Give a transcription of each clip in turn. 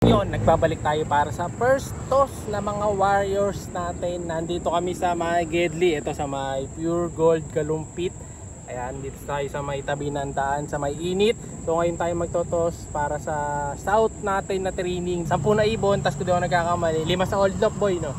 Yun, nagbabalik tayo para sa first toss na mga warriors natin. Nandito kami sa may Gedli, ito sa may Pure Gold Kalumpit. Ayan, dito tayo sa may tabi ng daan, sa may init. So ngayon tayo magtotos para sa south natin na training. 10 na ibon, tapos kung di ako nagkakamali, 5 sa Old Loop boy, no?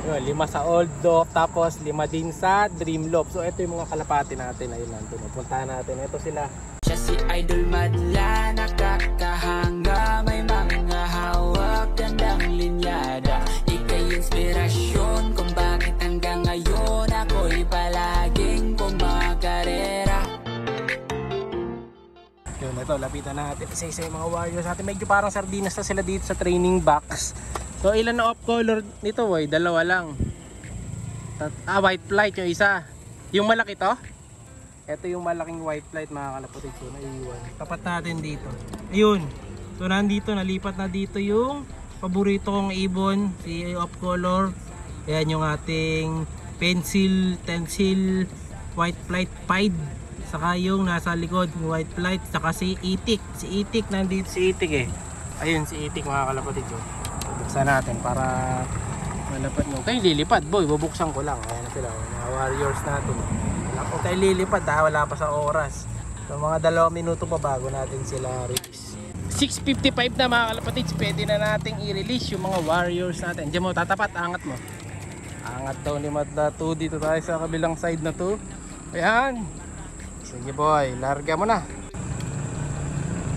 Yun, 5 sa Old Loop, tapos 5 din sa Dream Loop. So ito yung mga kalapati natin. Ayun, nandun, puntahan natin. Ito sila. Siya si Idol Madla, nakakahanga, may mga hawak, gandang linyada. Ika'y inspirasyon kung bakit hanggang ngayon ako'y palaging kumakarera. Yun, ito, lapitan natin isa-isa yung mga warriors natin. Medyo parang sardinas na sila dito sa training box. So ilan na off color nito boy? 2 lang. White flight yung isa. Yung malaki to? Ito yung malaking white flight mga kalaputik. So naiiwan. Tapat natin dito. Ayun. So nandito, nalipat na dito yung paborito kong ibon, si off color. Ayan yung ating pencil white flight pied. Saka yung nasa likod yung white flight. Saka si itik. Si itik nandito, si itik eh. Ayun si itik mga kalaputik. So buksan natin para malapad mo. Kayo lilipad boy, bubuksan ko lang. Ayan na sila mga warriors natin. Kung tayo lilipad wala pa sa oras. So mga 2 minuto pa bago natin sila release. 6:55 na mga kalapatids, pwede na nating i-release yung mga warriors natin. Diyan mo tatapat, angat mo. Angat daw ni Madla 2. Dito tayo sa kabilang side na to. Ayan. Sige boy, larga mo na.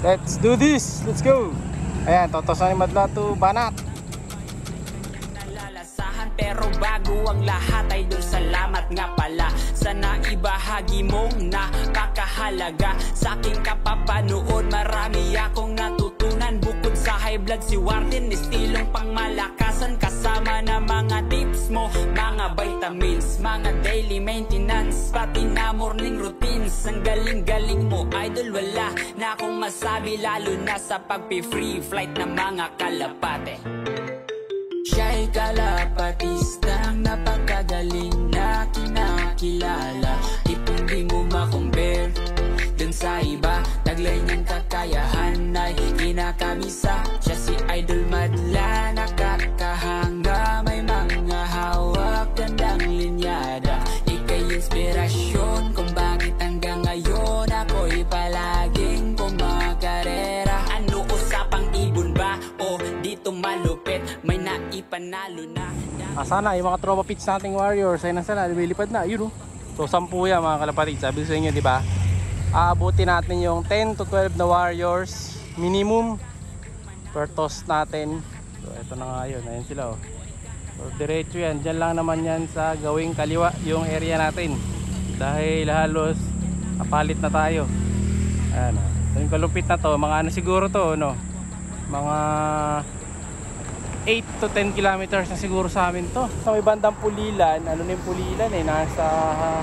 Let's do this. Let's go. Ayan, totosan ni Madla 2, banat. Pero bago ang lahat ay doon salamat nga pala sa naibahagi mong nakakahalaga sa aking kapapanood. Marami akong natutunan bukod sa high blood si Warden, estilong pangmalakasan kasama na mga tips mo, mga vitamins, mga daily maintenance, pati na morning routines. Ang galing-galing mo idol, wala na akong masabi lalo na sa pagpi-free flight ng mga kalapate. Siya'y kalapatistang napakagaling na kinakilala. Di mo ma-compare dun sa iba. Taglay niyang kakayahan ay kinakamisa. Siya si Idol Madla, nakakahanga, may mga hawak, gandang linyada. Ika'y inspirasyon kung bakit hanggang ngayon ako'y palaging kumakarera. Ano usapang ibon ba o dito malupit? May naipanalo na. Sana yung mga tropa pits nating warriors ay nasa na, lumilipad na, yun o. So 10 yan mga kalapatid, sabi ko sa inyo diba, aabutin natin yung 10 to 12 na warriors minimum per toss natin. So ito na nga yun, ayun sila o. So diretso yan, dyan lang naman yan sa gawing kaliwa yung area natin, dahil halos kapalit na tayo. Ayan o, so yung kalumpit na to, mga ano siguro to, no? Mga 8 to 10 kilometers na siguro sa amin to. Sa may bandang Pulilan, ano na yung Pulilan eh, nasa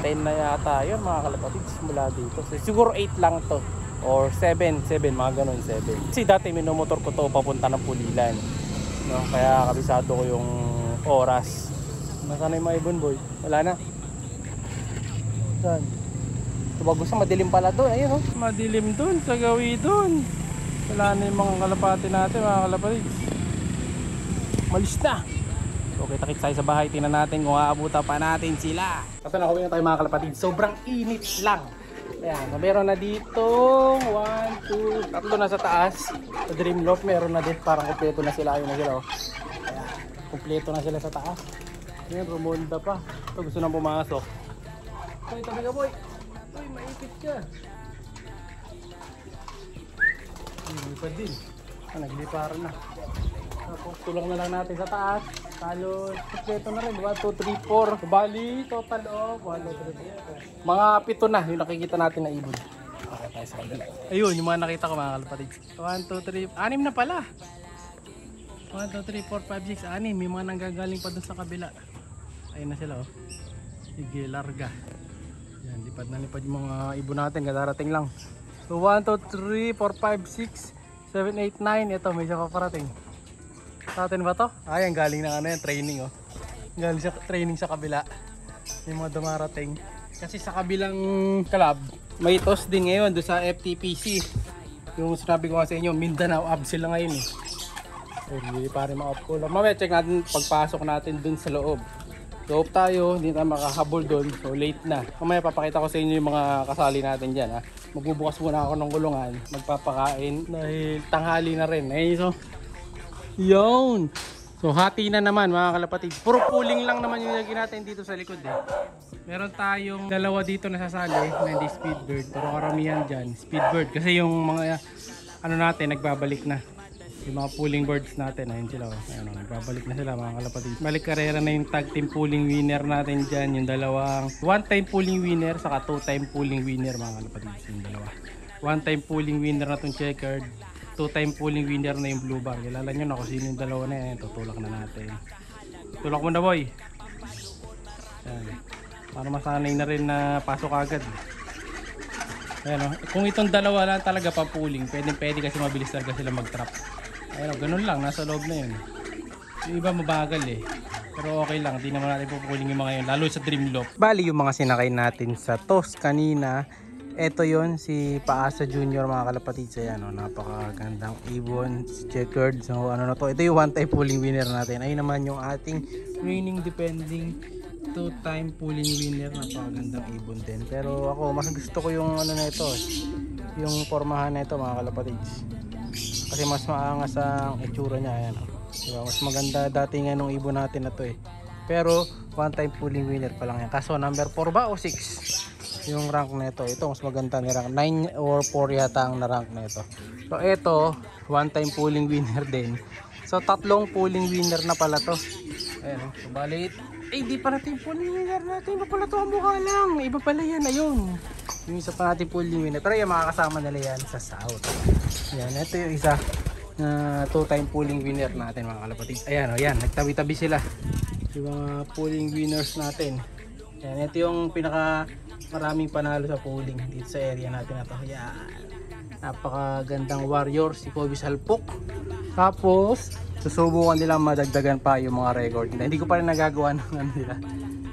10 na yata yun mga kalapatids mula dito. So, siguro 8 lang to, or 7, mga ganun, 7. Kasi dati minomotor ko to papunta ng Pulilan, no? Kaya kabisado ko yung oras. Nasaan na yung mga ibon boy? Wala na. Saan? Tubago sa madilim pala doon, ayun oh. Madilim doon, sa gawi doon. Wala na yung mga kalapati natin mga kalapatids. Malis na. So kita-kits tayo sa bahay. Tingnan natin kung aabutan pa natin sila. Kasi nakauwi na tayo mga kalapatid. Sobrang init lang. Ayan, meron na dito 1, 2, 3 na sa taas. Sa Dream Loop meron na din. Parang kompleto na sila. Ayun na sila oh. Ayan, kompleto na sila sa taas. Ayan, rumonda pa. Ito gusto nang pumasok. Uy, tabi ka boy. Uy, maipit ka. Uy, maipad din. Nagliparan na. Tapos tulong na lang natin sa taas. Halos kompleto na rin. 1, 2, 3, 4. Bali, total of 1, 2, 3, 4. Mga 7 na yung nakikita natin na ibon. Okay tayo sa kabila. Ayun, yung mga nakita ko mga kalapatid. 1, 2, 3, 6 na pala. 1, 2, 3, 4, 5, 6, 6. May mga nanggagaling pa dun sa kabila. Ayun na sila oh. Sige, larga. Yan, lipad na lipad yung mga ibon natin. Kadarating lang. So 1, 2, 3, 4, 5, 6, 7, 8, 9. Ito, may isa pa parating. Sa atin ba to? Ayan, galing na ano yan, training oh. Galing sa training sa kabila. Yung mga dumarating. Kasi sa kabilang club, may toss din ngayon doon sa FTPC. Yung sinabi ko nga sa inyo, Mindanao Ab sila ngayon eh. Hindi pa rin ma-off color. Mamaya check natin pagpasok natin dun sa loob. Loob tayo, hindi tayo makahabol dun. So late na. Mamaya papakita ko sa inyo yung mga kasali natin dyan. Ha? Magbubukas muna ako ng kulungan. Magpapakain dahil tanghali na rin. Eh, so, yun. So hati na naman mga kalapatid. Puro pooling lang naman yung lagyan natin dito sa likod eh. Meron tayong dalawa dito na sasali na hindi speedbird. Pero karamihan dyan speedbird. Kasi yung mga ano natin nagbabalik na. Yung mga pooling birds natin, ayun sila. Ayun, nagbabalik na sila mga kalapatid. Balik karera na yung tag team pooling winner natin dyan. Yung dalawang one time pooling winner saka two time pooling winner mga kalapatid. Yung dalawa. One time pooling winner na itong checkered. Two time pooling winner na yung blue bar. Kilala nyo na kung sino yung dalawa na yan. Tutulak na natin. Tulak mo na boy. Yan. Para masanay na rin na pasok agad. Ayan, oh. Kung itong dalawa lang talaga pa pooling, pwede kasi mabilis talaga sila mag-trap. Ayan, oh, ganun lang, nasa loob na yun. Yung iba mabagal eh. Pero okay lang, di naman natin pupooling yung mga yun, lalo sa dream loop. Bali yung mga sinakay natin sa toast kanina, eto yon si Paasa Junior mga kalapatid. So yan, oh, napakagandang ibon, si checkered. So ano na to, ito yung one time pooling winner natin. Ayun naman yung ating winning defending two time pooling winner, napakagandang ibon din. Pero ako mas gusto ko yung ano na ito, yung formahan na ito mga kalapatids, kasi mas maangas ang itsura niya. Ayan, oh. Diba? Mas maganda dati nga nung ibon natin na to eh. Pero one time pooling winner pa lang yan. Kaso number 4 ba o 6 yung rank na ito? Ito mas maganda ni rank 9 or 4 yata ang na rank na ito. So ito one time pooling winner din. So tatlong pooling winner na pala to. Ayan, oh. So balit di pala ito yung pooling winner natin. Iba pala ito ang mukha lang. Iba pala yan. Ayun. Yung isa pa natin pooling winner. Pero yung makakasama nila yan sa South. Yan. Ito yung isa na two time pooling winner natin mga kalapatid. Ayan o. Yan. Nagtabi-tabi sila. Yung mga pooling winners natin. Yan. Ito yung pinaka maraming panalo sa pooling dito sa area natin na to. Yan. Napakagandang warrior. Si Kobe Salpok. Tapos susubukan nilang madagdagan pa yung mga record nila. Hindi ko pa rin nagagawa ng ano nila.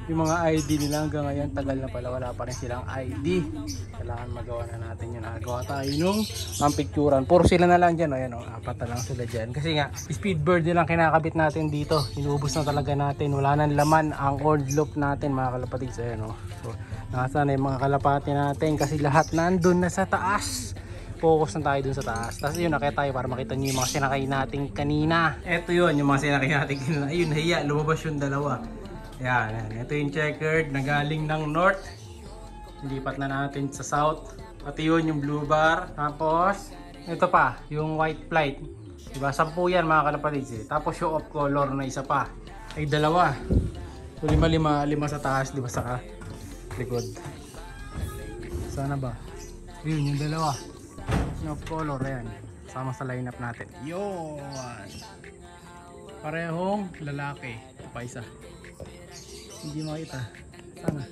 Yung mga ID nila hanggang ngayon tagal na pala, wala pa rin silang ID. Kailangan magawa na natin yun. Nagawa tayo nung ang picturean. Puro sila na lang dyan. Ayan, apat na lang sila dyan. Kasi nga speedbird nilang kinakabit natin dito. Inubos na talaga natin. Wala nang laman ang old loop natin mga kalapatid. So, ayan, so nasa na yung mga kalapati natin kasi lahat nandun na sa taas. Focus na tayo dun sa taas. Tapos yun, nakita tayo para makita nyo yung mga sinakay natin kanina. Ito yun, yung mga sinakay natin kanina. Ayun, nahiya, lumabas yung dalawa. Yan. Ito yung checkered na galing ng north. Lipat na natin sa south. Pati yun, yung blue bar. Tapos, ito pa, yung white flight. Diba, 10 yan mga kalapatids eh. Tapos yung off color na isa pa. Ay, dalawa. So, lima sa taas, diba, sa likod. Sana ba? Yun, yung dalawa. Of color, ayan, sama sa lineup natin. Yun, parehong lalaki. Ito pa isa, hindi makita sana.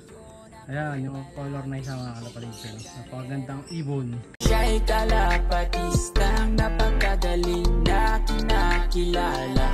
Ayan, yung color na isa mga kalapatid. Napakagandang ibon. Siya'y kalapatistang napakagaling na kinakilala.